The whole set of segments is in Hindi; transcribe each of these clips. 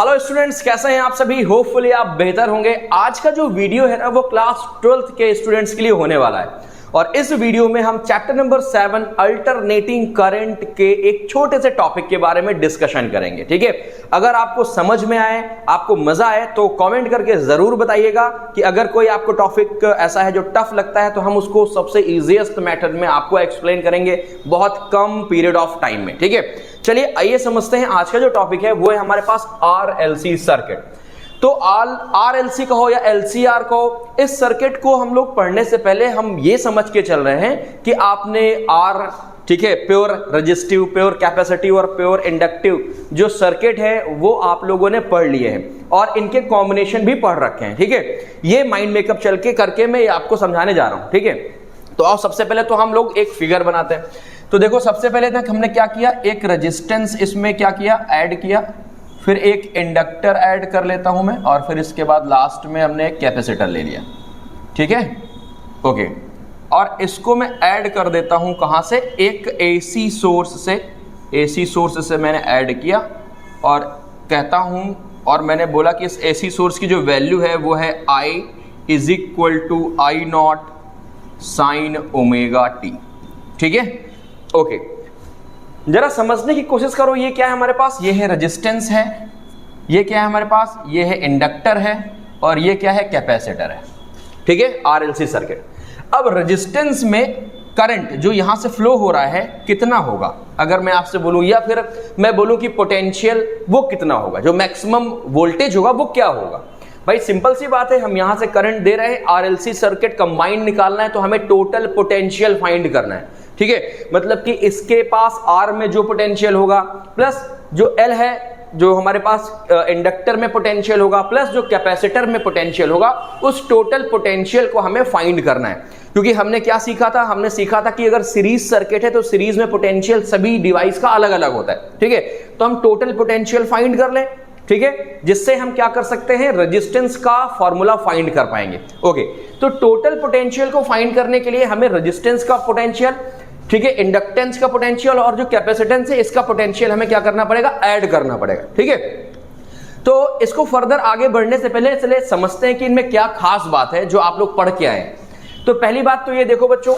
हेलो स्टूडेंट्स, कैसे हैं आप सभी। होपफुली आप बेहतर होंगे। आज का जो वीडियो है ना वो क्लास 12th के स्टूडेंट्स के लिए होने वाला है और इस वीडियो में हम चैप्टर नंबर 7 अल्टरनेटिंग करंट के एक छोटे से टॉपिक के बारे में डिस्कशन करेंगे। ठीक है, अगर आपको समझ में आए, आपको मजा आए तो कमेंट करके जरूर बताइएगा कि अगर कोई आपको टॉपिक ऐसा है जो टफ लगता है तो हम उसको सबसे इजीएस्ट मेथड में आपको एक्सप्लेन करेंगे बहुत कम पीरियड ऑफ टाइम में। ठीक है, चलिए आइए समझते हैं। आज का जो टॉपिक है वो है हमारे पास आरएलसी सर्किट। तो आरएलसी कहो या एलसीआर कहो, इस सर्किट को हम लोग पढ़ने से पहले हम ये समझ के चल रहे हैं कि आपने आर, ठीक है, प्योर रेजिस्टिव, प्योर कैपेसिटिव और प्योर इंडक्टिव जो सर्किट है वो आप लोगों ने पढ़ लिए हैं और इनके कॉम्बिनेशन भी पढ़ रखे हैं। ठीक है, ये माइंड मेकअप चल के करके मैं आपको समझाने जा रहा हूं। ठीक है, तो आओ सबसे पहले तो हम लोग एक फिगर बनाते हैं। तो देखो सबसे पहले तक हमने क्या किया, एक रेजिस्टेंस इसमें क्या किया, ऐड किया, फिर एक इंडक्टर ऐड कर लेता हूं मैं और फिर इसके बाद लास्ट में हमने एक कैपेसिटर ले लिया। ठीक है, ओके, और इसको मैं ऐड कर देता हूं कहां से, एक एसी सोर्स से। एसी सोर्स से मैंने ऐड किया और कहता हूं, और मैंने बोला कि इस एसी सोर्स की जो वैल्यू है वो है I is equal to I not sine omega T. ठीक है, ओके, जरा समझने की कोशिश करो। ये क्या है हमारे पास, ये है रेजिस्टेंस है, ये क्या है हमारे पास, ये है इंडक्टर है और ये क्या है, कैपेसिटर है। ठीक है, आरएलसी सर्किट। अब रेजिस्टेंस में करंट जो यहां से फ्लो हो रहा है कितना होगा, अगर मैं आपसे बोलूं, या फिर मैं बोलूं कि पोटेंशियल वो कितना होगा, जो मैक्सिमम वोल्टेज होगा वो क्या होगा। भाई सिंपल सी बात है, हम यहां से करंट दे रहे हैं, आरएलसी सर्किट कंबाइंड निकालना है तो हमें टोटल पोटेंशियल फाइंड करना है। ठीक है, मतलब कि इसके पास आर में जो पोटेंशियल होगा प्लस जो एल है, जो हमारे पास इंडक्टर में पोटेंशियल होगा प्लस जो कैपेसिटर में पोटेंशियल होगा, उस टोटल पोटेंशियल को हमें फाइंड करना है। क्योंकि हमने क्या सीखा था, हमने सीखा था कि अगर सीरीज सर्किट है तो सीरीज में पोटेंशियल सभी डिवाइस का अलग अलग होता है। ठीक है, तो हम टोटल पोटेंशियल फाइंड कर लें। ठीक है, जिससे हम क्या कर सकते हैं, रेजिस्टेंस का फॉर्मूला फाइंड कर पाएंगे। ओके, तो टोटल पोटेंशियल को फाइंड करने के लिए हमें रेजिस्टेंस का पोटेंशियल, ठीक है, इंडक्टेंस का पोटेंशियल और जो कैपेसिटेंस है इसका पोटेंशियल हमें क्या करना पड़ेगा, ऐड करना पड़ेगा। ठीक है, तो इसको फर्दर आगे बढ़ने से पहले चले समझते हैं कि इनमें क्या खास बात है जो आप लोग पढ़ के आए। तो पहली बात तो ये देखो बच्चों,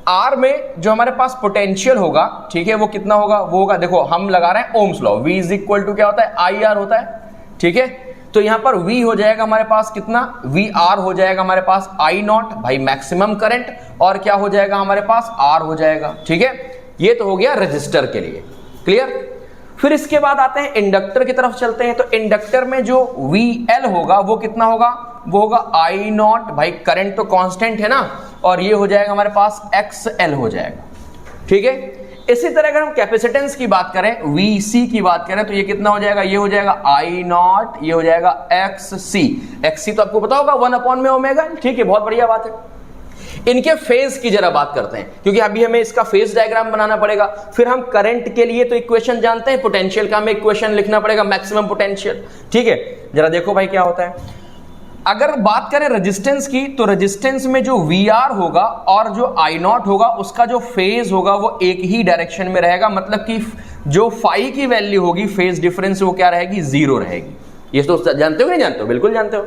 आर में जो हमारे पास पोटेंशियल होगा, ठीक है, वो कितना होगा, वो होगा, देखो हम लगा रहे हैं Ohm's law, V is equal to क्या होता है, आई आर होता है। ठीक है, तो यहां पर V हो जाएगा हमारे पास कितना, VR हो जाएगा हमारे पास आई नॉट, भाई मैक्सिमम करंट, और क्या हो जाएगा हमारे पास, R हो जाएगा। ठीक है, ये तो हो गया रजिस्टर के लिए, क्लियर। फिर इसके बाद आते हैं इंडक्टर की तरफ चलते हैं। तो इंडक्टर में जो VL होगा वो कितना होगा, वो होगा आई नॉट, भाई करंट तो कांस्टेंट है ना, और ये हो जाएगा हमारे पास XL हो जाएगा। ठीक है, इसी तरह अगर हम कैपेसिटेंस की बात करें, VC की बात करें, तो ये कितना हो जाएगा, ये हो जाएगा आई नॉट, ये हो जाएगा XC। XC तो आपको पता होगा 1 अपॉन में ओमेगा। ठीक है, बहुत बढ़िया बात है। इनके फेज की जरा बात करते हैं, क्योंकि अभी हमें इसका फेज डायग्राम बनाना पड़ेगा। फिर हम करंट के लिए तो इक्वेशन जानते हैं, पोटेंशियल का हमें इक्वेशन लिखना पड़ेगा, मैक्सिमम पोटेंशियल। ठीक है, जरा देखो भाई क्या होता है। अगर बात करें रेजिस्टेंस की, तो रेजिस्टेंस में जो VR होगा और जो I नॉट होगा उसका जो फेज होगा वो एक ही डायरेक्शन में रहेगा, मतलब कि जो फाई की वैल्यू होगी, फेज डिफरेंस, वो क्या रहेगी, 0 रहेगी। ये तो जानते हो कि नहीं जानते हो, बिल्कुल जानते हो।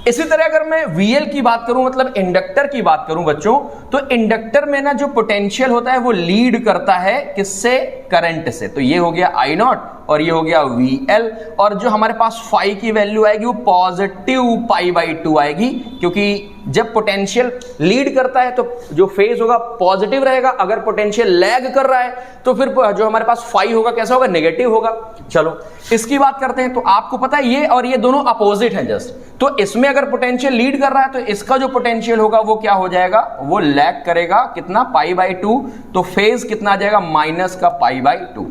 इसी तरह अगर मैं VL की बात करूं, मतलब इंडक्टर की बात करूं बच्चों, तो इंडक्टर में ना जो पोटेंशियल होता है वो लीड करता है किससे, करंट से। तो ये हो गया I नॉट और ये हो गया VL, और जो हमारे पास फाई की वैल्यू आएगी वो पॉजिटिव π/2 आएगी, क्योंकि जब पोटेंशियल लीड करता है तो जो फेज होगा पॉजिटिव रहेगा, अगर पोटेंशियल लैग कर रहा है तो फिर जो हमारे पास फाई होगा कैसा होगा, नेगेटिव होगा। चलो इसकी बात करते हैं। तो आपको पता है ये और ये दोनों अपोजिट हैं जस्ट, तो इसमें अगर पोटेंशियल लीड कर रहा है तो इसका जो पोटेंशियल होगा वो क्या हो जाएगा, वो लैग करेगा कितना, π/2, तो फेज कितना आ जाएगा, माइनस का π/2।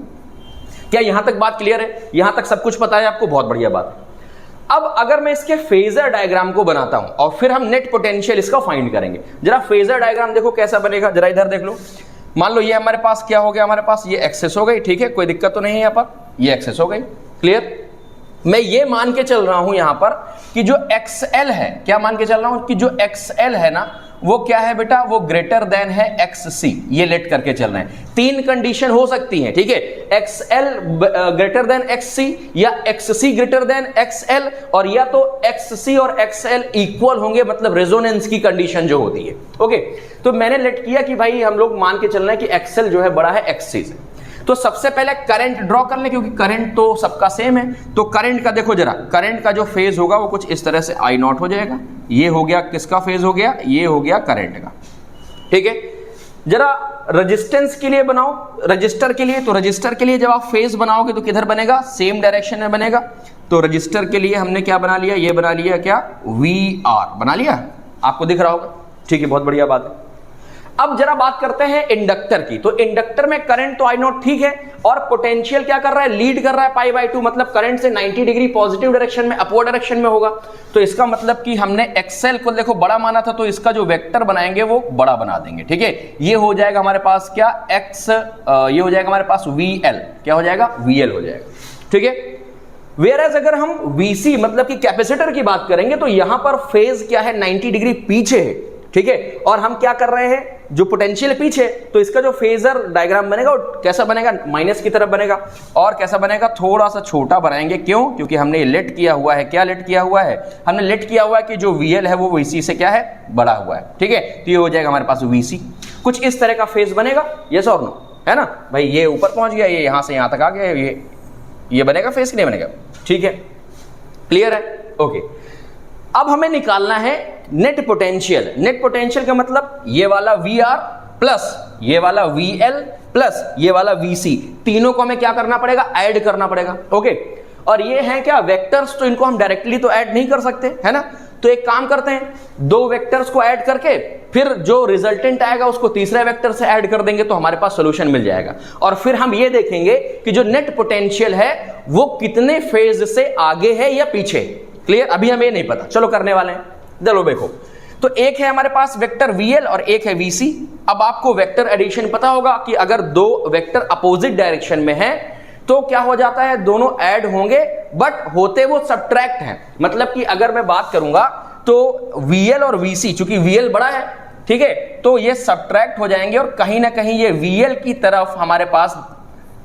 क्या यहां तक बात क्लियर है, यहां तक सब कुछ पता है आपको, बहुत बढ़िया बात है। अब अगर मैं इसके फेजर डायग्राम को बनाता हूं और फिर हम नेट पोटेंशियल इसका फाइंड करेंगे। जरा फेजर डायग्राम देखो कैसा बनेगा, जरा इधर देख लो। मान लो ये हमारे पास क्या हो गया, हमारे पास ये एक्सेस हो गई। ठीक है, कोई दिक्कत तो नहीं है, यहां पर ये एक्सेस हो गई, क्लियर। मैं ये मान के चल रहा हूं यहां पर कि जो XL है, क्या मान के चल रहा हूं कि जो XL है ना वो क्या है बेटा, वो ग्रेटर देन है XC, ये लेट करके चल रहे हैं। तीन कंडीशन हो सकती हैं, ठीक है, XL ग्रेटर देन XC या XC ग्रेटर देन XL, और या तो XC और XL इक्वल होंगे, मतलब रेजोनेंस की कंडीशन जो होती है। ओके, तो मैंने लेट किया कि भाई हम लोग मान के चल रहे हैं कि XL जो है बड़ा है XC से। तो सबसे पहले करंट ड्रॉ कर ले, क्योंकि करंट तो सबका सेम है। तो करंट का देखो जरा, करंट का जो फेज होगा वो कुछ इस तरह से I नॉट हो जाएगा। ये हो गया किसका फेज हो गया, ये हो गया करंट का, ठीक है। जरा रेजिस्टेंस के लिए बनाओ, रजिस्टर के लिए, तो रजिस्टर के लिए जब आप फेज बनाओगे तो किधर बनेगा, सेम डायरेक्शन में बनेगा। तो रजिस्टर के लिए हमने क्या बना लिया, ये बना लिया क्या, VR बना लिया, आपको दिख रहा होगा, ठीक है, बहुत बढ़िया बात है। अब जरा बात करते हैं इंडक्टर की। तो इंडक्टर में करंट तो I नॉट ठीक है, और पोटेंशियल क्या कर रहा है, लीड कर रहा है π/2, मतलब करंट से 90 डिग्री पॉजिटिव डायरेक्शन में, अपवर्ड डायरेक्शन में होगा। तो इसका मतलब कि हमने XL को देखो बड़ा माना था, तो इसका जो वेक्टर बनाएंगे वो बड़ा बना देंगे, ठीक है। ये हो जाएगा हमारे पास क्या, ये हो जाएगा हमारे पास VL, क्या हो जाएगा, VL हो जाएगा, ठीक है। वेयरएज अगर हम VC मतलब कि कैपेसिटर की बात करेंगे, तो यहां पर फेज क्या है, 90 डिग्री पीछे है, ठीक है। और हम क्या कर रहे हैं, जो पोटेंशियल पीछे, तो इसका जो फेजर डायग्राम बनेगा वो कैसा बनेगा, माइनस की तरफ बनेगा। और कैसा बनेगा, थोड़ा सा छोटा बनाएंगे, क्यों, क्योंकि हमने लेट किया हुआ है, क्या लेट किया हुआ है, हमने लेट किया हुआ है कि जो VL है वो VC से क्या है, बड़ा हुआ है, ठीक है। तो ये हो जाएगा हमारे पास VC, कुछ इस तरह का फेज बनेगा, यस और नो, है ना भाई। ये ऊपर पहुंच गया, ये यहां से यहां तक आ गया, ये बनेगा फेज कि नहीं बनेगा, ठीक है, क्लियर है, ओके। अब हमें निकालना है नेट पोटेंशियल। नेट पोटेंशियल का मतलब ये वाला VR प्लस ये वाला VL प्लस ये वाला VC, तीनों को हमें क्या करना पड़ेगा, ऐड करना पड़ेगा, ओके। और ये है क्या, वेक्टर्स, तो इनको हम डायरेक्टली तो ऐड नहीं कर सकते, है ना। तो एक काम करते हैं, दो वेक्टर्स को ऐड करके फिर जो रिजल्टेंट आएगा उसको तीसरे वेक्टर से ऐड कर देंगे, तो हमारे पास सोल्यूशन मिल जाएगा। और फिर हम ये देखेंगे कि जो नेट पोटेंशियल है वो कितने फेज से आगे है या पीछे, क्लियर। अभी हमें नहीं पता, चलो करने वाले हैं। चलो देखो, तो एक है हमारे पास वेक्टर VL और एक है VC। अब आपको वेक्टर एडिशन पता होगा कि अगर दो वेक्टर अपोजिट डायरेक्शन में है तो क्या हो जाता है, दोनों ऐड होंगे, बट होते वो सब्ट्रैक्ट हैं। मतलब कि अगर मैं बात करूंगा तो VL और VC, चूंकि VL बड़ा है, ठीक है, तो ये सब्ट्रैक्ट हो जाएंगे और कहीं ना कहीं ये VL की तरफ हमारे पास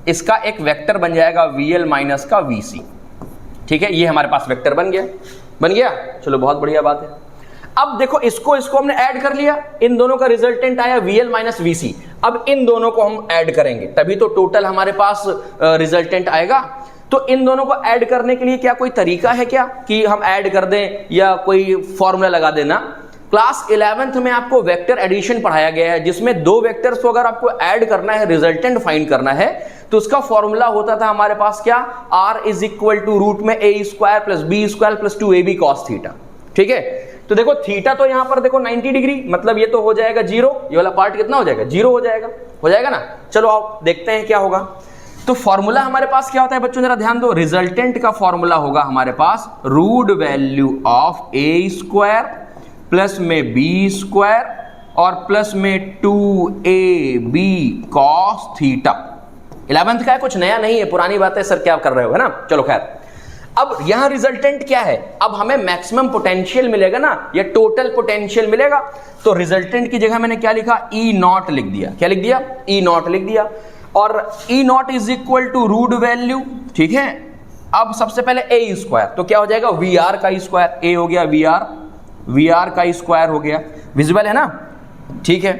इसका एक वेक्टर बन जाएगा VL माइनस का VC, ठीक है। ये हमारे पास वेक्टर बन गया, चलो बहुत बढ़िया बात है। अब देखो इसको हमने ऐड कर लिया, इन दोनों का रिजल्टेंट आया VL माइनस VC। अब इन दोनों को हम ऐड करेंगे तभी तो टोटल हमारे पास रिजल्टेंट आएगा। तो इन दोनों को ऐड करने के लिए क्या कोई तरीका है क्या कि हम ऐड कर दें या कोई फॉर्मूला लगा देना। क्लास 11th में आपको वेक्टर एडिशन पढ़ाया गया है, जिसमें दो वेक्टर्स को अगर आपको ऐड करना है, रिजल्टेंट फाइंड करना है, तो उसका फॉर्मूला होता था हमारे पास क्या, R is equal to root में a square plus b square plus 2ab cos theta, ठीक है। तो देखो थीटा तो यहां पर देखो 90 डिग्री, मतलब ये तो हो जाएगा 0, ये वाला पार्ट कितना हो जाएगा, 0 हो जाएगा ना। चलो आओ देखते हैं क्या होगा। तो फॉर्मूला हमारे पास क्या होता है बच्चों, जरा ध्यान दो। रिजल्टेंट का फॉर्मूला होगा हमारे पास root value of a square plus में b स्क्वायर और प्लस में 2ab cos थीटा। 11th का है, कुछ नया नहीं है, पुरानी बात है सर, क्या कर रहे हो, है ना। चलो खैर, अब यहां रिजल्टेंट क्या है, अब हमें मैक्सिमम पोटेंशियल मिलेगा ना, या टोटल पोटेंशियल मिलेगा। तो रिजल्टेंट की जगह मैंने क्या लिखा, E नॉट लिख दिया। क्या लिख दिया, E नॉट लिख दिया। और E not is equal to root value, ठीक है। अब सबसे पहले a स्क्वायर, तो क्या हो जाएगा, VR का स्क्वायर, a हो गया VR का स्क्वायर हो गया, विजिबल है ना, ठीक है।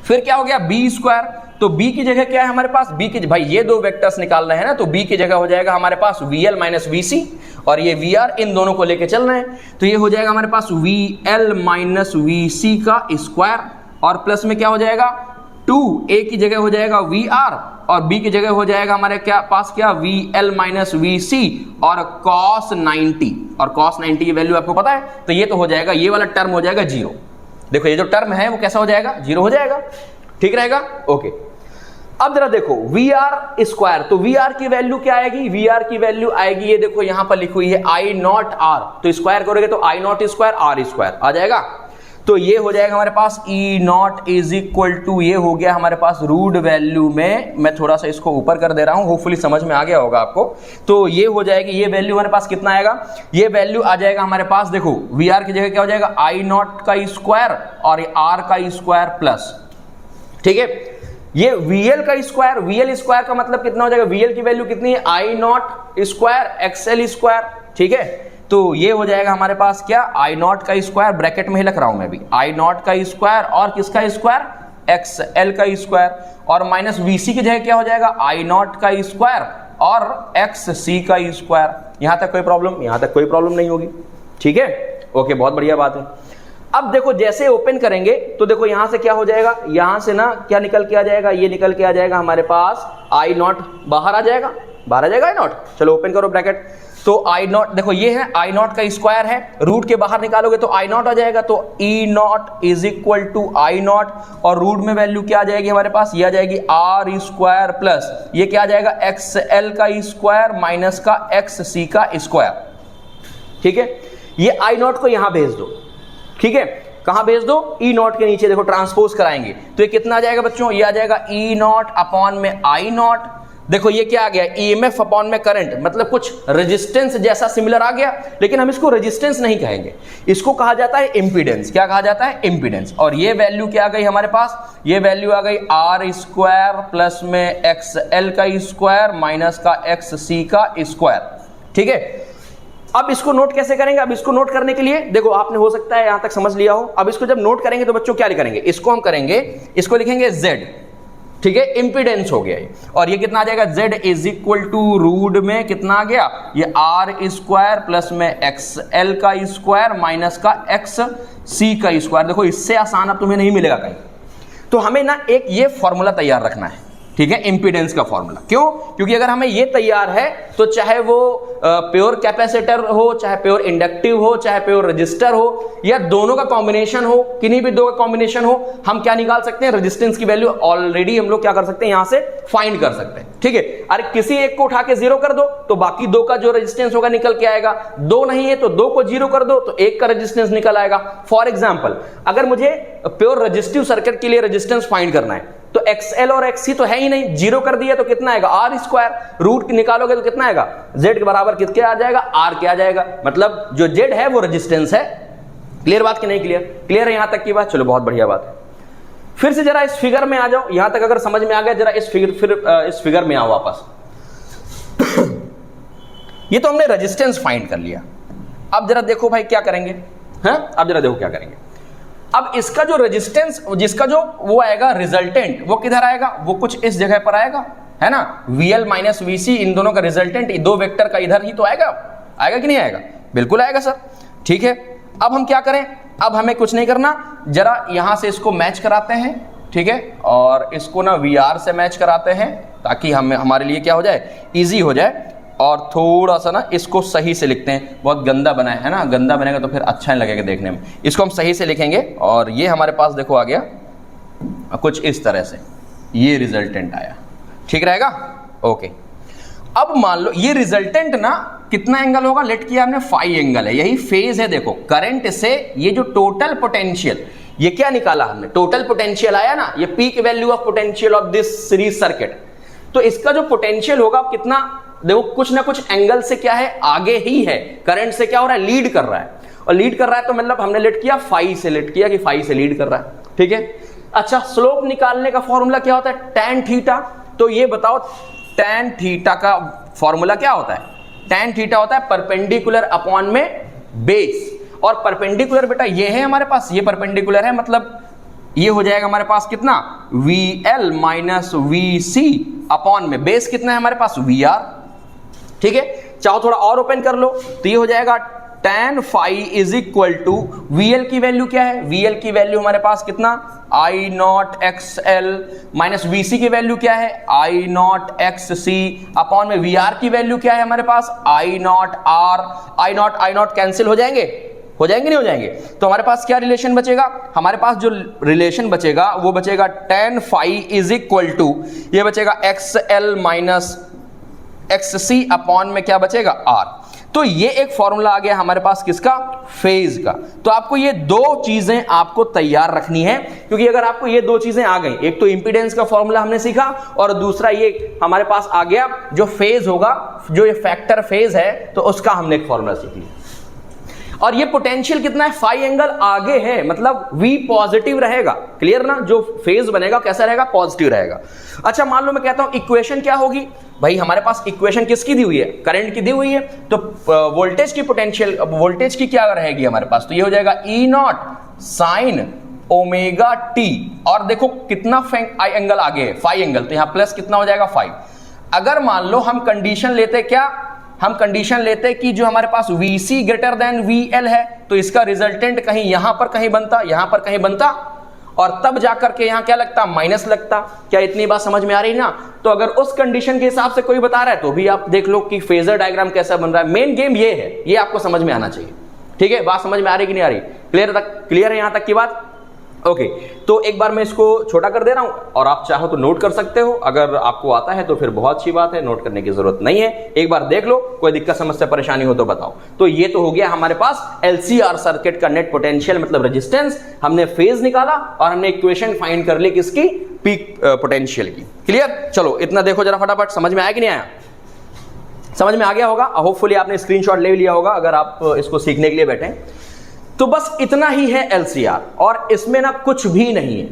फिर क्या हो गया, b स्क्वायर, तो b की जगह क्या है हमारे पास, b की, भाई ये दो वेक्टर्स निकाल रहे हैं ना, तो b की जगह हो जाएगा हमारे पास VL माइनस VC, और ये VR, इन दोनों को लेके चल रहे हैं, तो ये हो जाएगा हमारे पास VL माइनस VC का स्क्वायर, और प्लस में क्या हो जाएगा 2a की जगह हो जाएगा VR, और b की जगह हो जाएगा हमारे पास क्या VL माइनस VC और cos 90, और cos 90 की वैल्यू आपको पता है, तो ये तो हो जाएगा, ये वाला टर्म हो जाएगा 0। देखो ये जो टर्म है वो कैसा हो जाएगा, 0 हो जाएगा, ठीक रहेगा, ओके। अब जरा देखो VR स्क्वायर, तो VR की वैल्यू क्या आएगी, VR की वैल्यू आएगी, ये देखो यहां पर लिखी हुई है I नॉट R, तो स्क्वायर करोगे तो I naught square R square आ जाएगा। तो ये हो जाएगा हमारे पास E naught is equal to, ये हो गया हमारे पास रूट वैल्यू में, मैं थोड़ा सा इसको ऊपर कर दे रहा हूं, होपफुली समझ में आ गया होगा आपको। तो ये हो जाएगी, ये वैल्यू हमारे पास कितना आएगा, ये वैल्यू आ जाएगा हमारे पास, देखो वी आर की जगह क्या हो जाएगा, आई नॉट का स्क्वायर और आर का स्क्वायर प्लस, ठीक है, ये VL का स्क्वायर, VL स्क्वायर का मतलब कितना हो जाएगा, VL की वैल्यू कितनी है, I not square XL square, ठीक है। तो ये हो जाएगा हमारे पास क्या, आई नॉट का स्क्वायर, ब्रैकेट में ही लिख रहा हूं मैं भी, आई नॉट का स्क्वायर और किसका स्क्वायर, XL का स्क्वायर, और माइनस VC की जगह क्या हो जाएगा, आई नॉट का स्क्वायर और XC का स्क्वायर। यहां तक कोई प्रॉब्लम, यहां तक कोई प्रॉब्लम नहीं होगी, ठीक है, ओके, बहुत बढ़िया बात है। अब देखो जैसे ओपन करेंगे तो देखो यहां से क्या हो जाएगा, यहां से ना क्या निकल के आ जाएगा, ये निकल के आ जाएगा हमारे पास आई नॉट, बाहर आ जाएगा, बाहर आ जाएगा आई नॉट। चलो ओपन करो ब्रैकेट, तो आई नॉट देखो ये है, आई नॉट का स्क्वायर है, रूट के बाहर निकालोगे तो आई नॉट आ जाएगा, तो E naught is equal to I naught, और रूट में वैल्यू क्या आ जाएगी हमारे पास, ये आ जाएगी आर स्क्वायर प्लस ये क्या आ जाएगा, XL का स्क्वायर माइनस का XC का स्क्वायर, ठीक है। ये आई नॉट को यहां भेज दो, ठीक है, कहां भेज दो, ई नॉट के नीचे, देखो ट्रांसपोज कराएंगे तो ये कितना आ जाएगा बच्चों, ये आ जाएगा ई नॉट अपॉन में आई नॉट, देखो ये क्या आ गया, EMF अपॉन में करंट, मतलब कुछ रेजिस्टेंस जैसा सिमिलर आ गया, लेकिन हम इसको रेजिस्टेंस नहीं कहेंगे, इसको कहा जाता है इंपीडेंस। क्या कहा जाता है, इंपीडेंस। और ये वैल्यू क्या आ गई हमारे पास, ये वैल्यू आ गई आर स्क्वायर प्लस में XL का स्क्वायर माइनस का XC का स्क्वायर, ठीक है। अब इसको नोट कैसे करेंगे, अब इसको नोट करने के लिए देखो आपने हो सकता है यहां तक समझ लिया हो, अब इसको जब नोट करेंगे तो बच्चों क्या करेंगे, इसको हम करेंगे, इसको लिखेंगे Z, ठीक है, इंपीडेंस हो गया ये, और ये कितना आ जाएगा, Z is equal to root में कितना आ गया, ये आर स्क्वायर प्लस में XL का स्क्वायर माइनस का XC का स्क्वायर। देखो इससे आसान अब तुम्हें नहीं मिलेगा कहीं, तो हमें ना एक ये फॉर्मूला तैयार रखना है, ठीक है, इंपीडेंस का फॉर्मूला। क्यों, क्योंकि अगर हमें ये तैयार है तो चाहे वो प्योर कैपेसिटर हो, चाहे प्योर इंडक्टिव हो, चाहे प्योर रजिस्टर हो, या दोनों का कॉम्बिनेशन हो, किन्हीं भी दो का कॉम्बिनेशन हो, हम क्या निकाल सकते हैं, रेजिस्टेंस की वैल्यू ऑलरेडी हम लोग क्या कर सकते हैं, यहां से फाइंड कर सकते हैं, ठीक है। अरे किसी एक को उठा के 0 कर दो तो बाकी दो का जो रेजिस्टेंस होगा निकल के आएगा, दो नहीं है तो 2 को 0 कर दो तो एक का रेजिस्टेंस निकल आएगा। फॉर एग्जाम्पल अगर मुझे प्योर रजिस्टिव सर्किट के लिए रेजिस्टेंस फाइंड करना है तो XL और XC तो है ही नहीं, 0 कर दिया तो कितना आएगा, आर स्क्वायर, रूट निकालोगे तो कितना आएगा, Z के बराबर कितने आ जाएगा, R के आ जाएगा, मतलब जो Z है वो रेजिस्टेंस है। क्लियर बात कि नहीं क्लियर, क्लियर है यहां तक की बात, चलो बहुत बढ़िया बात है। फिर से जरा इस फिगर में आ जाओ, यहां तक अगर समझ में आ गया जरा इस फिगर में आओ वापस। ये तो हमने रेजिस्टेंस फाइंड कर लिया, अब जरा देखो भाई क्या करेंगे, हाँ अब जरा देखो क्या करेंगे। अब इसका जो रेजिस्टेंस, जिसका जो वो आएगा रिजल्टेंट, वो किधर आएगा, वो कुछ इस जगह पर आएगा, है ना, VL माइनस VC, इन दोनों का रिजल्टेंट दो वेक्टर का इधर ही तो आएगा, आएगा कि नहीं आएगा, बिल्कुल आएगा सर, ठीक है। अब हम क्या करें, अब हमें कुछ नहीं करना, जरा यहां से इसको मैच कराते हैं, ठीक है, और इसको ना VR से मैच कराते हैं ताकि हमारे लिए क्या हो जाए, इजी हो जाए, और थोड़ा सा ना इसको सही से लिखते हैं, बहुत गंदा बना है ना, गंदा बनेगा तो फिर अच्छा नहीं लगेगा देखने में, इसको हम सही से लिखेंगे, और ये हमारे पास देखो आ गया कुछ इस तरह से, ये रिजल्टेंट आया, ठीक रहेगा, ओके। अब मान लो ये रिजल्टेंट ना कितना एंगल होगा, लेट किया हमने फाई एंगल है, यही फेज है, देखो करंट से ये जो टोटल पोटेंशियल, ये क्या निकाला हमने, टोटल पोटेंशियल आया ना, ये peak value of potential of this series circuit, तो इसका जो पोटेंशियल होगा कितना, देखो कुछ ना कुछ एंगल से क्या है, आगे ही है, करंट से क्या हो रहा है, लीड कर रहा है, और लीड कर रहा है तो मतलब हमने लेट किया फाई से, लेट किया कि फाई से लीड कर रहा है, ठीक है। अच्छा स्लोप निकालने का फॉर्मूला क्या होता है, tan थीटा, तो ये बताओ tan थीटा का फॉर्मूला क्या होता है, tan थीटा होता है परपेंडिकुलर अपॉन में बेस, और परपेंडिकुलर बेटा ये है हमारे पास, ये परपेंडिकुलर है, मतलब ये हो जाएगा हमारे पास कितना, VL माइनस VC अपॉन में बेस कितना है हमारे पास, VR, ठीक है। चाहो थोड़ा और ओपन कर लो तो ये हो जाएगा tan phi is equal to, VL की वैल्यू क्या है, VL की वैल्यू हमारे पास कितना, I not XL minus VC की वैल्यू क्या है, I नॉट XC अपॉन में VR की वैल्यू क्या है हमारे पास, I not R, I not cancel हो जाएंगे, हो जाएंगे नहीं हो जाएंगे, तो हमारे पास क्या रिलेशन बचेगा, हमारे पास जो रिलेशन बचेगा वो बचेगा tan phi is equal to, ये बचेगा XL माइनस XC अपॉन में क्या बचेगा, R। तो ये एक फॉर्मूला आ गया हमारे पास किसका, फेज का। तो आपको ये दो चीजें आपको तैयार रखनी है, क्योंकि अगर आपको ये दो चीजें आ गई, एक तो इंपीडेंस का फॉर्मूला हमने सीखा और दूसरा ये हमारे पास आ गया जो फेज होगा, जो ये फैक्टर फेज है, तो उसका हमने एक फॉर्मूला सीख लिया। और ये पोटेंशियल कितना है, फाई एंगल आगे है, मतलब V पॉजिटिव रहेगा। क्लियर ना, जो फेज बनेगा कैसा रहेगा, पॉजिटिव रहेगा। अच्छा मान लो मैं कहता हूं इक्वेशन क्या होगी, भाई हमारे पास इक्वेशन किसकी दी हुई है, करंट की दी हुई है, तो वोल्टेज की पोटेंशियल, वोल्टेज की क्या रहेगी हमारे पास, तो ये हो जाएगा E0 साइन ओमेगा टी। और देखो कितना आई एंगल आगे है, फाई एंगल, तो यहां प्लस कितना हो जाएगा 5। अगर मान लो हम कंडीशन लेते, क्या हम कंडीशन लेते कि जो हमारे पास VC ग्रेटर देन VL है, तो इसका रिजल्टेंट कहीं यहां पर कहीं बनता, यहां पर कहीं बनता, और तब जाकर के यहां क्या लगता, माइनस लगता। क्या इतनी बात समझ में आ रही ना। तो अगर उस कंडीशन के हिसाब से कोई बता रहा है तो भी आप देख लो कि फेजर डायग्राम कैसा बन रहा है। मेन गेम ये है, ये आपको समझ में आना चाहिए। ठीक है, बात समझ में आ रही कि नहीं आ रही, क्लियर है यहां तक की बात। ओके, तो एक बार मैं इसको छोटा कर दे रहा हूं और आप चाहो तो नोट कर सकते हो, अगर आपको आता है तो फिर बहुत अच्छी बात है, नोट करने की जरूरत नहीं है। एक बार देख लो, कोई दिक्कत समस्या परेशानी हो तो बताओ। तो ये तो हो गया हमारे पास LCR सर्किट का नेट पोटेंशियल मतलब रेजिस्टेंस, हमने फेज निकाला और हमने इक्वेशन फाइंड कर ली किसकी, पीक पोटेंशियल की। क्लियर, चलो इतना देखो जरा फटाफट, समझ में आया कि नहीं आया, समझ में आ गया होगा। होपफुली आपने स्क्रीनशॉट ले लिया होगा अगर आप इसको सीखने के लिए बैठे। तो बस इतना ही है LCR, और इसमें ना कुछ भी नहीं है।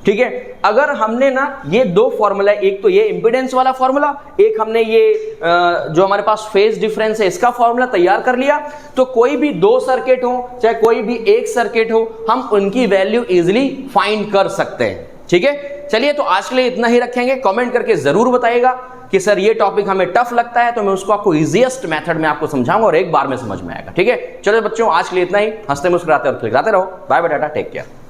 ठीक है, अगर हमने ना ये दो फॉर्मूला, एक तो ये इंपीडेंस वाला फॉर्मूला, एक हमने ये जो हमारे पास फेज डिफरेंस है इसका फॉर्मूला तैयार कर लिया, तो कोई भी दो सर्किट हो चाहे कोई भी एक सर्किट हो, हम उनकी वैल्यू इजीली फाइंड कर सकते हैं। ठीक है, चलिए तो आज के लिए इतना ही रखेंगे। कमेंट करके जरूर बताइएगा कि सर ये टॉपिक हमें टफ लगता है, तो मैं उसको आपको इजीएस्ट मेथड में आपको समझाऊंगा और एक बार में समझ में आएगा। ठीक है, चलो बच्चों आज के लिए इतना ही। हंसते मुस्कुराते और खिलखिलाते रहो। Bye bye, tata, take care.